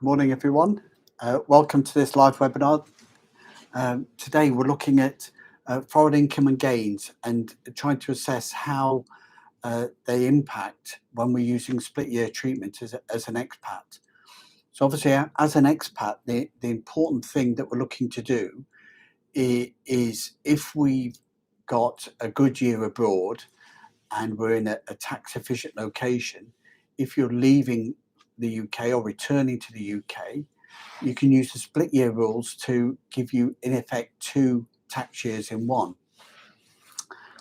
Good morning, everyone. Welcome to this live webinar. Today we're looking at foreign income and gains and trying to assess how they impact when we're using split year treatment as an expat. So obviously, as an expat, the important thing that we're looking to do is if we've got a good year abroad and we're in a tax efficient location, if you're leaving the UK or returning to the UK, you can use the split year rules to give you, in effect, 2 tax years in one.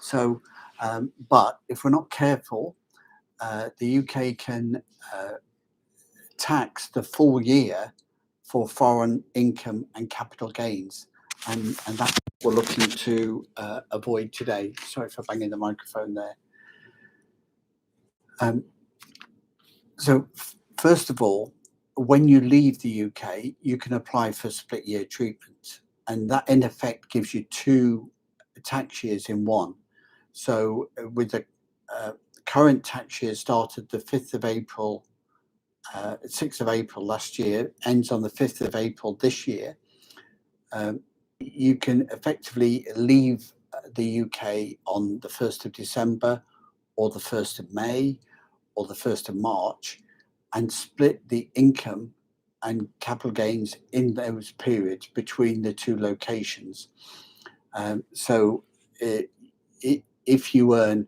So, but if we're not careful, the UK can tax the full year for foreign income and capital gains. And that's what we're looking to avoid today. Sorry for banging the microphone there. So first of all, when you leave the UK, you can apply for split year treatment, and that in effect gives you 2 tax years in one. So with the current tax year started the 5th of April, 6th of April last year, ends on the 5th of April this year, you can effectively leave the UK on the 1st of December or the 1st of May or the 1st of March and split the income and capital gains in those periods between the 2 locations. So if you earn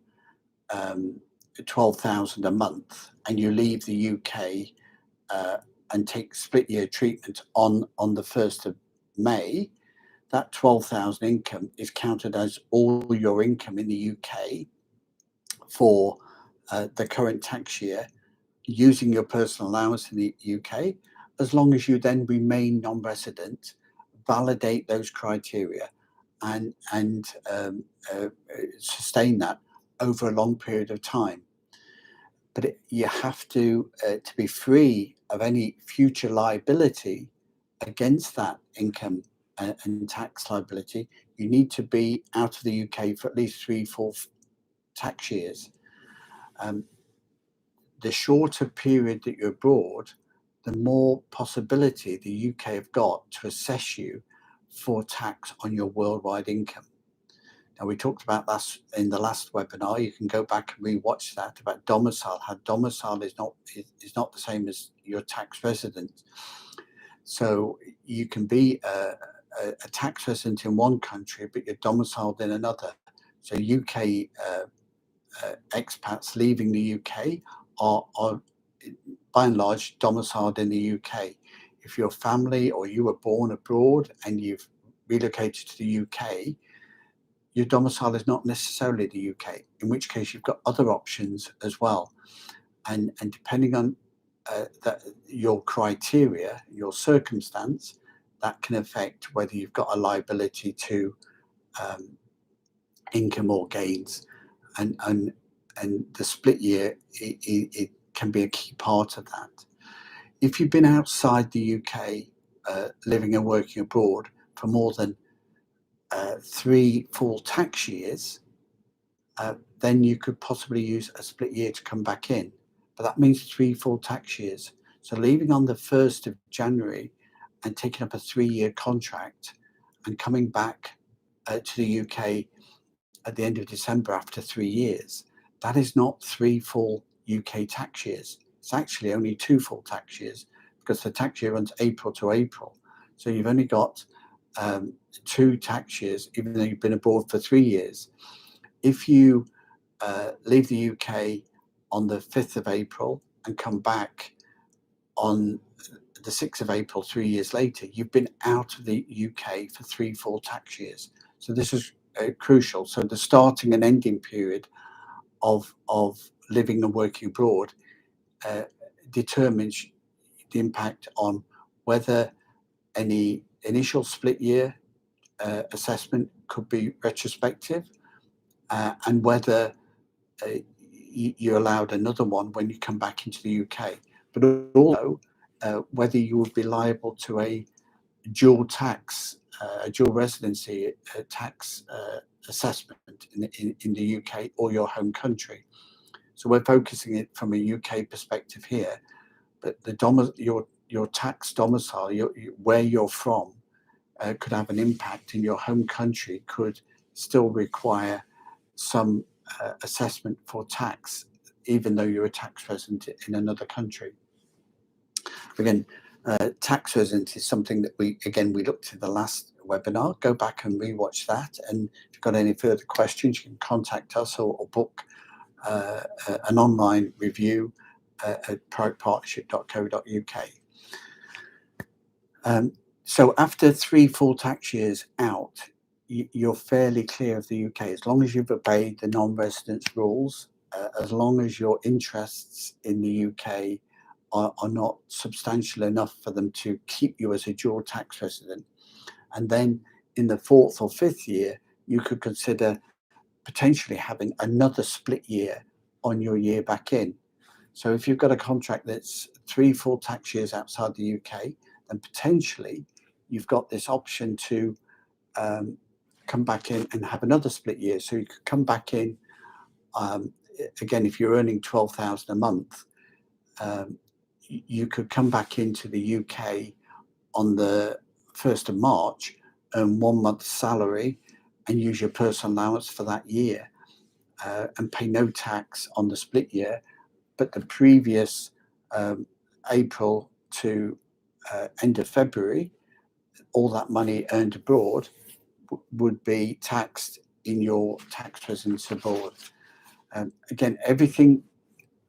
12,000 a month and you leave the UK and take split year treatment on the 1st of May, that 12,000 income is counted as all your income in the UK for the current tax year, using your personal allowance in the UK, as long as you then remain non-resident, validate those criteria and sustain that over a long period of time. But you have to be free of any future liability against that income and tax liability. You need to be out of the UK for at least 3 full tax years. The shorter period that you're abroad, the more possibility the UK have got to assess you for tax on your worldwide income. Now, we talked about that in the last webinar. You can go back and rewatch that about domicile, how domicile is not the same as your tax resident. So you can be a tax resident in one country, but you're domiciled in another. So UK expats leaving the UK are by and large domiciled in the UK. If your family or you were born abroad and you've relocated to the UK, your domicile is not necessarily the UK, in which case you've got other options as well. And depending on your criteria, your circumstance, that can affect whether you've got a liability to income or gains. And the split year, it can be a key part of that. If you've been outside the UK, living and working abroad for more than 3 full tax years, then you could possibly use a split year to come back in. But that means 3 full tax years. So leaving on the 1st of January and taking up a 3-year contract and coming back to the UK at the end of December after 3 years, that is not 3 full UK tax years. It's actually only 2 full tax years because the tax year runs April to April. So you've only got 2 tax years, even though you've been abroad for 3 years. If you leave the UK on the 5th of April and come back on the 6th of April 3 years later, you've been out of the UK for 3 full tax years. So this is crucial. So the starting and ending period of living and working abroad determines the impact on whether any initial split year assessment could be retrospective and whether you're allowed another one when you come back into the UK, but also whether you would be liable to a dual tax, a dual residency tax assessment in the UK or your home country. So we're focusing it from a UK perspective here, but your your tax domicile, where you're from, could have an impact, and your home country could still require some assessment for tax, even though you're a tax resident in another country. Again, tax resident is something that we looked at the last webinar. Go back and rewatch that. And if you've got any further questions, you can contact us or book an online review at proactpartnership.co.uk. So after 3 full tax years out, you're fairly clear of the UK, as long as you've obeyed the non-residence rules, as long as your interests in the UK are not substantial enough for them to keep you as a dual tax resident. And then in the 4th or 5th year, you could consider potentially having another split year on your year back in. So if you've got a contract that's 3 full tax years outside the UK, then potentially you've got this option to come back in and have another split year. So you could come back in, again, if you're earning 12,000 a month, you could come back into the UK on the 1st of March, earn 1 month's salary and use your personal allowance for that year, and pay no tax on the split year. But the previous April to end of February, all that money earned abroad would be taxed in your tax residence abroad. Again, everything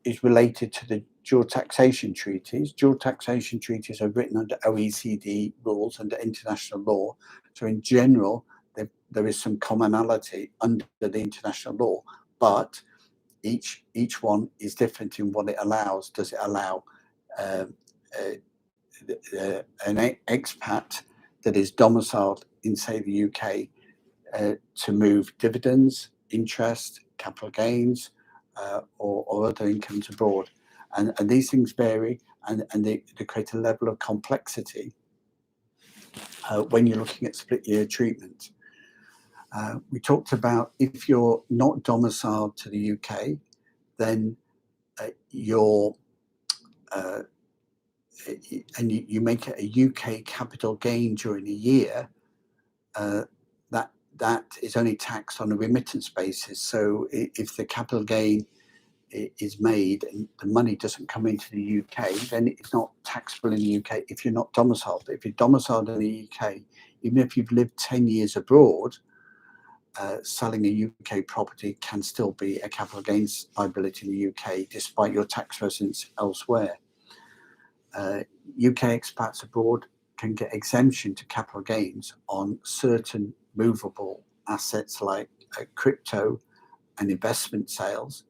is related to the dual taxation treaties. Dual taxation treaties are written under OECD rules, under international law. So in general, there is some commonality under the international law, but each one is different in what it allows. Does it allow an expat that is domiciled in, say, the UK to move dividends, interest, capital gains, or other incomes abroad? And these things vary, and they create a level of complexity when you're looking at split year treatment. We talked about, if you're not domiciled to the UK, then you make a UK capital gain during a year, that is only taxed on a remittance basis. So if the capital gain is made and the money doesn't come into the UK, then it's not taxable in the UK if you're not domiciled. But if you're domiciled in the UK, even if you've lived 10 years abroad, selling a UK property can still be a capital gains liability in the UK, despite your tax residence elsewhere. UK expats abroad can get exemption to capital gains on certain movable assets like crypto and investment sales,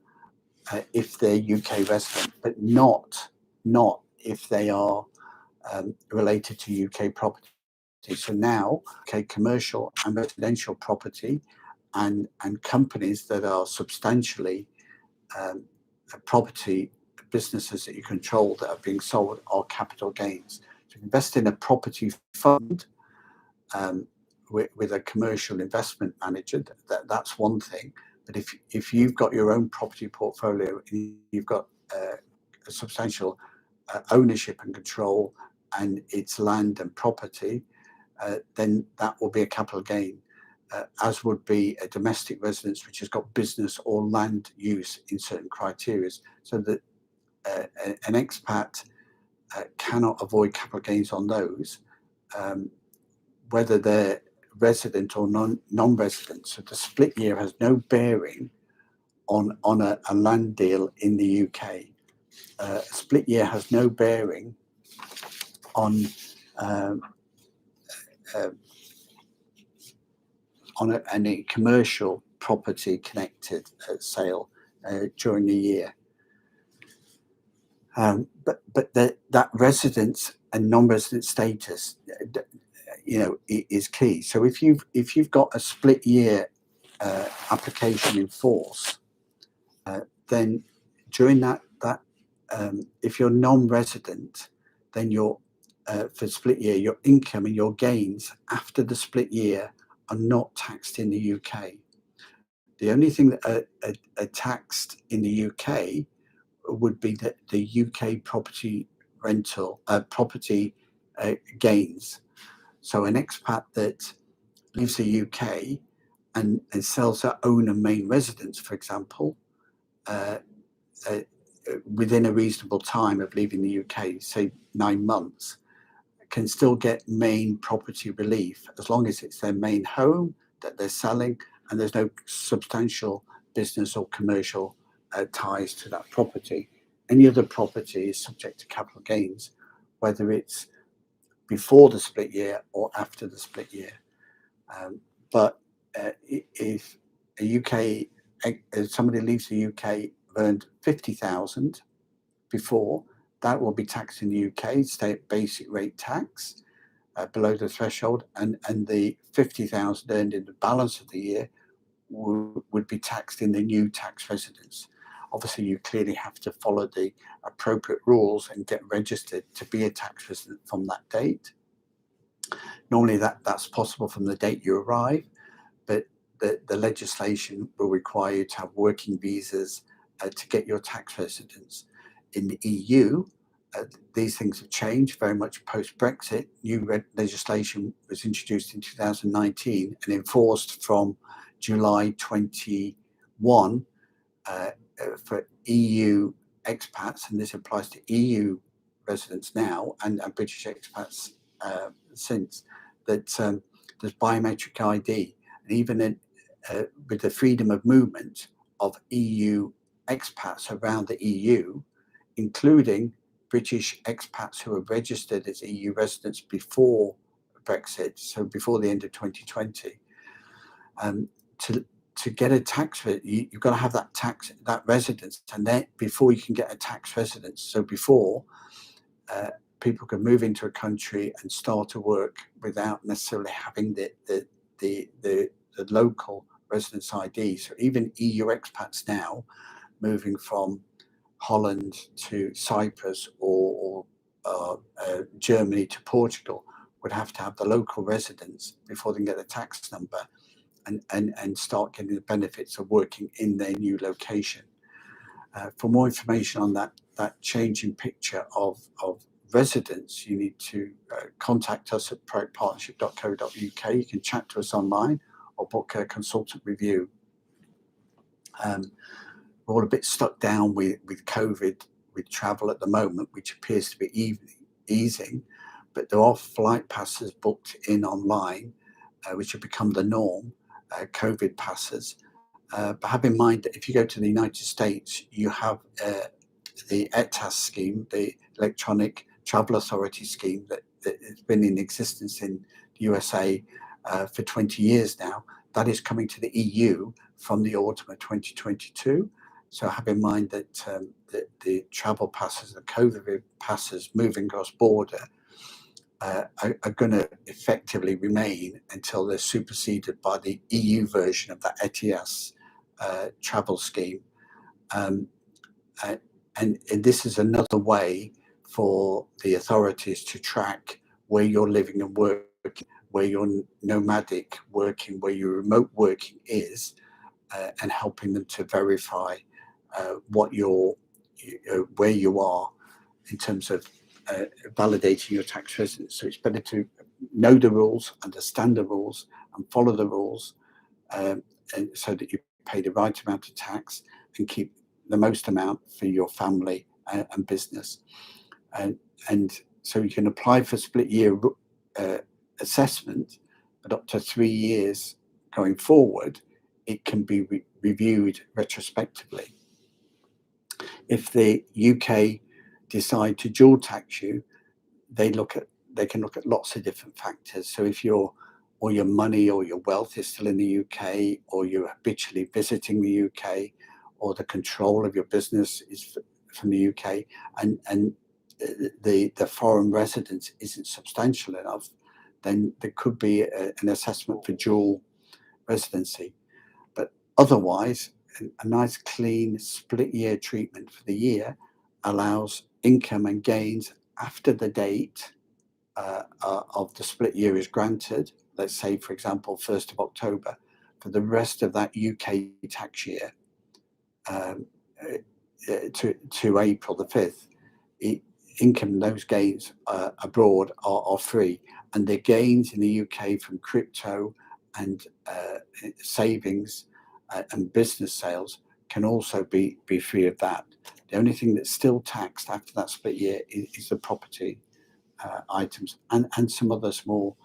if they're UK resident, but not if they are related to UK property. So now, commercial and residential property and companies that are substantially property businesses that you control that are being sold are capital gains. So invest in a property fund with a commercial investment manager, that's one thing. But if you've got your own property portfolio, you've got a substantial ownership and control, and it's land and property, then that will be a capital gain, as would be a domestic residence which has got business or land use in certain criteria. So that an expat cannot avoid capital gains on those, whether they're resident or non-resident. So the split year has no bearing on a land deal in the UK. A split year has no bearing on any commercial property connected sale during the year. But that residence and non-resident status, is key. So if you've got a split year application in force, then during that if you're non-resident, then for split year, your income and your gains after the split year are not taxed in the UK. The only thing that are taxed in the UK would be the UK property rental property gains. So an expat that leaves the UK and sells their own and main residence, for example, uh, uh, within a reasonable time of leaving the UK, say 9 months, can still get main property relief as long as it's their main home that they're selling and there's no substantial business or commercial ties to that property. Any other property is subject to capital gains, whether it's before the split year or after the split year. But if a UK, if somebody leaves the UK, earned 50,000 before, that will be taxed in the UK, state basic rate tax below the threshold, and the 50,000 earned in the balance of the year would be taxed in the new tax residence. Obviously, you clearly have to follow the appropriate rules and get registered to be a tax resident from that date. Normally that's possible from the date you arrive, but the legislation will require you to have working visas to get your tax residence. In the EU, these things have changed very much post-Brexit. New legislation was introduced in 2019 and enforced from July 21 for EU expats, and this applies to EU residents now and British expats since, that there's biometric ID. And even with the freedom of movement of EU expats around the EU, including British expats who are registered as EU residents before Brexit, so before the end of 2020, to get a tax, you've got to have that residence, and then before you can get a tax residence. So before, people can move into a country and start to work without necessarily having the local residence ID. So even EU expats now moving from Holland to Cyprus or Germany to Portugal would have to have the local residence before they can get a tax number and start getting the benefits of working in their new location. For more information on that changing picture of residents, you need to contact us at proactpartnership.co.uk. You can chat to us online or book a consultant review. We're all a bit stuck down with COVID, with travel at the moment, which appears to be easing, but there are flight passes booked in online, which have become the norm, COVID passes. But have in mind that if you go to the United States, you have the ETAS scheme, the Electronic Travel Authority scheme that has been in existence in the USA for 20 years now. That is coming to the EU from the autumn of 2022. So have in mind that the travel passes, the COVID passes moving cross border are going to effectively remain until they're superseded by the EU version of that ETIAS travel scheme. And this is another way for the authorities to track where you're living and working, where your nomadic working, where your remote working is, and helping them to verify where you are in terms of validating your tax residence. So it's better to know the rules, understand the rules, and follow the rules, and so that you pay the right amount of tax and keep the most amount for your family and business. And so you can apply for split year assessment, but up to 3 years going forward, it can be reviewed retrospectively. If the UK decide to dual tax you, they can look at lots of different factors. So if all your money or your wealth is still in the UK, or you're habitually visiting the UK, or the control of your business is from the UK, and the foreign residence isn't substantial enough, then there could be an assessment for dual residency. But otherwise, a nice clean split year treatment for the year allows income and gains after the date of the split year is granted. Let's say, for example, 1st of October, for the rest of that UK tax year to April the 5th. income, those gains abroad are free, and the gains in the UK from crypto and savings and business sales can also be free of that. The only thing that's still taxed after that split year is the property items and some other small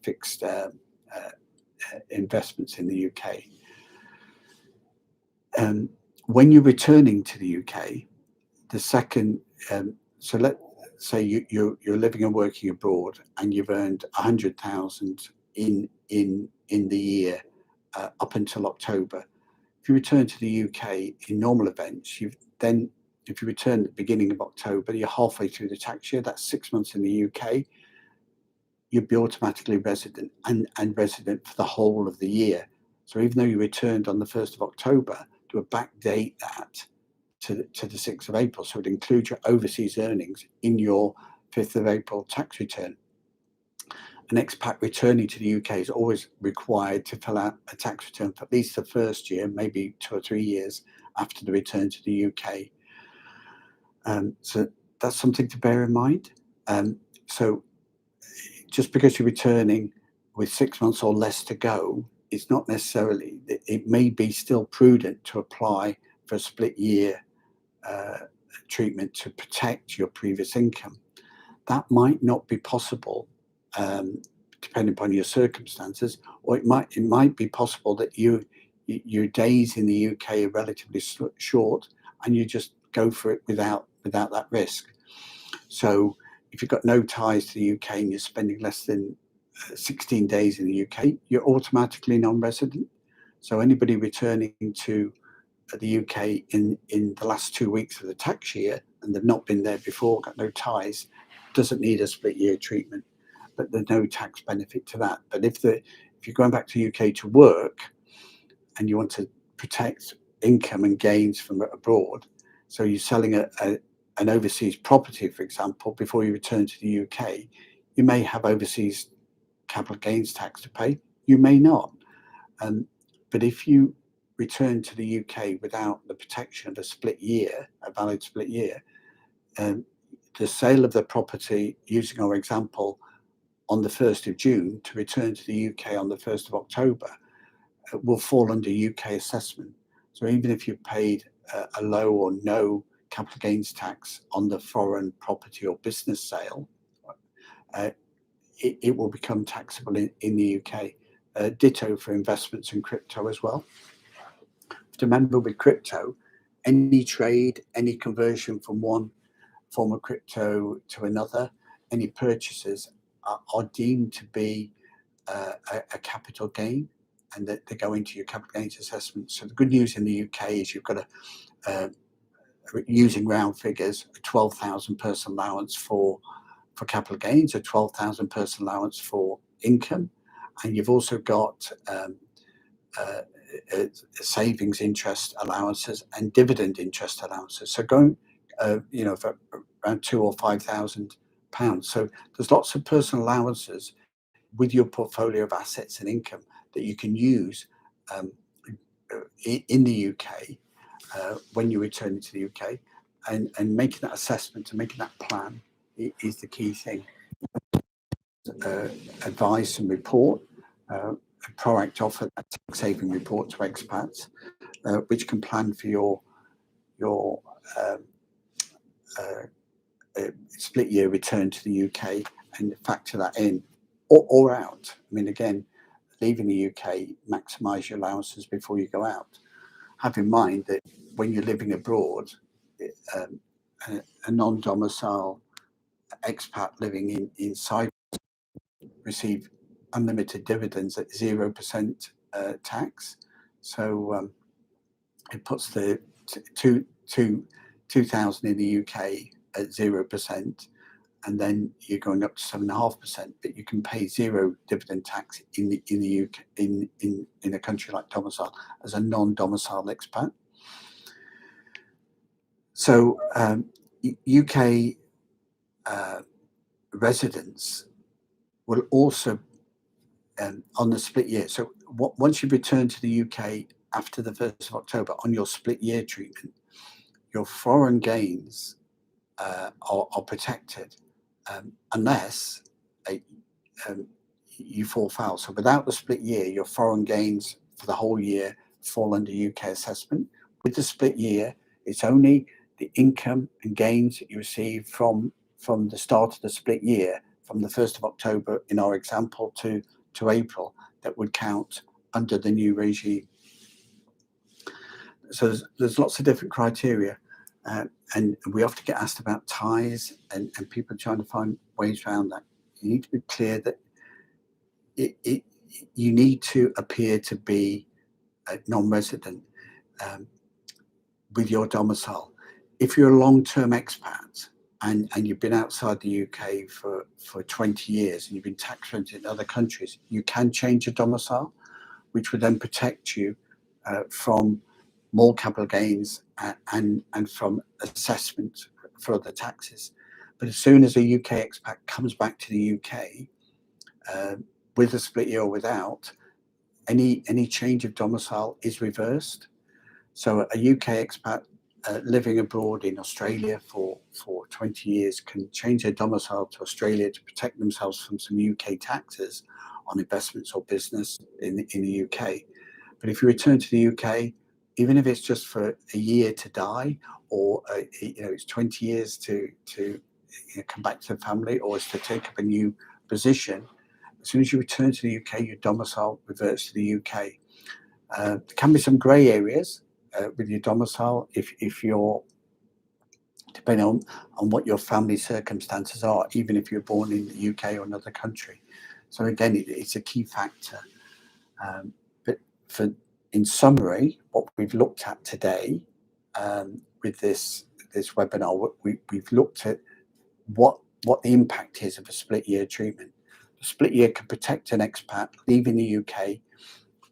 fixed investments in the UK. When you're returning to the UK, the second, so let's say you're living and working abroad and you've earned 100,000 in the year up until October. If you return to the UK in normal events, if you return at the beginning of October, you're halfway through the tax year. That's 6 months in the UK. You'd be automatically resident and resident for the whole of the year. So even though you returned on the 1st of October, to backdate that to the 6th of April. So it includes your overseas earnings in your 5th of April tax return. An expat returning to the UK is always required to fill out a tax return for at least the first year, maybe 2 or 3 years after the return to the UK. So that's something to bear in mind. So just because you're returning with 6 months or less to go, it's not necessarily, it may be still prudent to apply for a split year treatment to protect your previous income. That might not be possible depending upon your circumstances, or it might be possible that your days in the UK are relatively short and you just go for it without that risk. So if you've got no ties to the UK and you're spending less than 16 days in the UK, you're automatically non-resident. So anybody returning to the UK in the last 2 weeks of the tax year and they've not been there before, got no ties, doesn't need a split year treatment, but there's no tax benefit to that. But if you're going back to the UK to work and you want to protect income and gains from abroad, so you're selling an overseas property, for example, before you return to the UK, you may have overseas capital gains tax to pay, you may not. But if you return to the UK without the protection of a valid split year, the sale of the property, using our example, on the 1st of June to return to the UK on the 1st of October will fall under UK assessment. So even if you paid a low or no capital gains tax on the foreign property or business sale, it will become taxable in the UK. Ditto for investments in crypto as well. To remember with crypto, any trade, any conversion from one form of crypto to another, any purchases are deemed to be a capital gain, and that they go into your capital gains assessment. So the good news in the UK is you've got using round figures, a 12,000 person allowance for capital gains, a 12,000 person allowance for income, and you've also got savings interest allowances and dividend interest allowances. So going, for around £2,000 or £5,000. So there's lots of personal allowances with your portfolio of assets and income that you can use in the UK when you return to the UK, and making that assessment and making that plan is the key thing. Advice and report. ProACT offer a tax saving report to expats, which can plan for your split year return to the UK and factor that in or out. I mean, again, leaving the UK, maximise your allowances before you go out. Have in mind that when you're living abroad, a non-domicile expat living in Cyprus receive unlimited dividends at 0% tax. So it puts the 2,000 in the UK at 0%, and then you're going up to 7.5%. But you can pay zero dividend tax in the UK in a country like domicile as a non-domicile expat. So UK residents will also on the split year. So once you return to the UK after the 1st of October on your split year treatment, your foreign gains are protected, unless you fall foul. So without the split year, your foreign gains for the whole year fall under UK assessment. With the split year, it's only the income and gains that you receive from the start of the split year, from the 1st of October in our example to April, that would count under the new regime. So there's lots of different criteria, and we often get asked about ties, and people trying to find ways around that. You need to be clear that you need to appear to be a non-resident with your domicile. If you're a long-term expat and you've been outside the UK for 20 years and you've been tax rented in other countries, you can change your domicile, which would then protect you from more capital gains and from assessment for other taxes. But as soon as a UK expat comes back to the UK, with a split year or without, any change of domicile is reversed. So a UK expat living abroad in Australia for 20 years can change their domicile to Australia to protect themselves from some UK taxes on investments or business in the UK. But if you return to the UK, even if it's just for a year to die, or it's 20 years to come back to the family, or it's to take up a new position, as soon as you return to the UK, your domicile reverts to the UK. There can be some grey areas with your domicile if you're, depending on what your family circumstances are, even if you're born in the UK or another country. So again, it's a key factor. But in summary, what we've looked at today with this webinar, we've looked at what the impact is of a split year treatment. The split year can protect an expat leaving the UK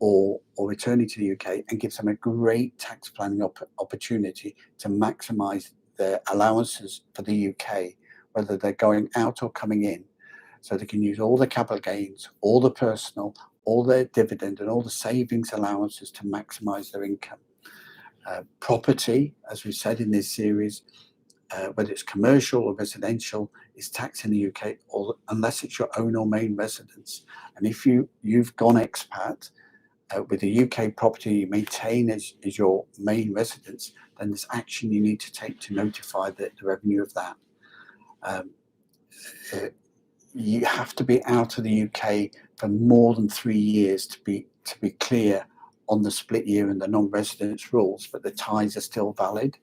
or returning to the UK, and gives them a great tax planning opportunity to maximise their allowances for the UK, whether they're going out or coming in. So they can use all the capital gains, all the personal, all their dividend and all the savings allowances to maximise their income. Property, as we said in this series, whether it's commercial or residential, is taxed in the UK, unless it's your own or main residence. And if you've gone expat with a UK property you maintain as your main residence, then there's action you need to take to notify the revenue of that. You have to be out of the UK for more than 3 years to be clear on the split year and the non-residence rules, but the ties are still valid,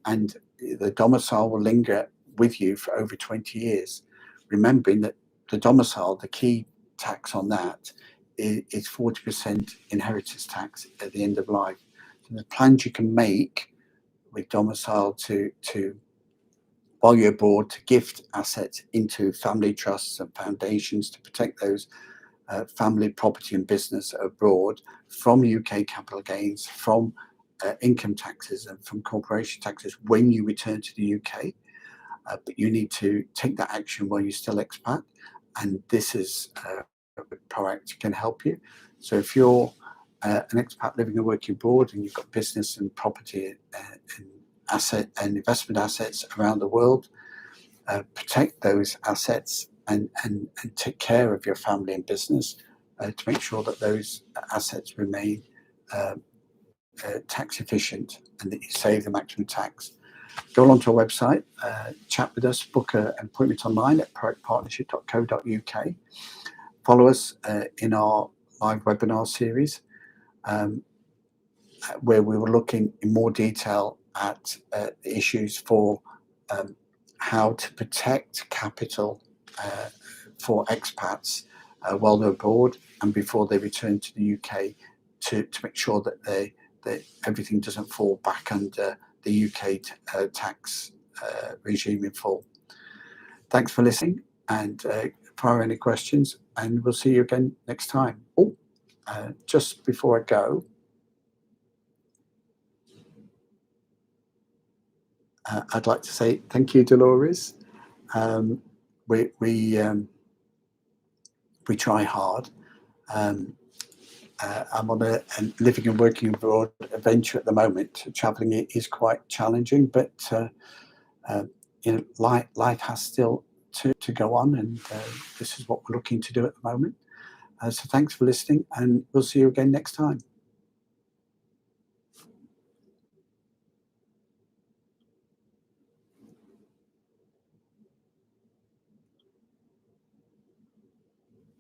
and the domicile will linger with you for over 20 years. Remembering that the domicile, the key tax on that is 40% inheritance tax at the end of life. So the plans you can make with domicile to while you're abroad, to gift assets into family trusts and foundations to protect those family property and business abroad from UK capital gains, from income taxes and from corporation taxes when you return to the UK. But you need to take that action while you're still expat, and this is ProACT can help you. So if you're an expat living and working abroad and you've got business and property and asset and investment assets around the world, protect those assets and take care of your family and business to make sure that those assets remain tax efficient and that you save the maximum tax. Go along to our website, chat with us, book an appointment online at proactpartnership.co.uk. Follow us in our live webinar series, where we were looking in more detail at the issues for how to protect capital for expats while they're abroad and before they return to the UK, to make sure that everything doesn't fall back under the UK tax regime in full. Thanks for listening, and fire any questions, and we'll see you again next time. Just before I go, I'd like to say thank you, Dolores. We try hard. I'm on a living and working abroad adventure at the moment. Travelling is quite challenging, but life has still to go on, and this is what we're looking to do at the moment. So thanks for listening, and we'll see you again next time.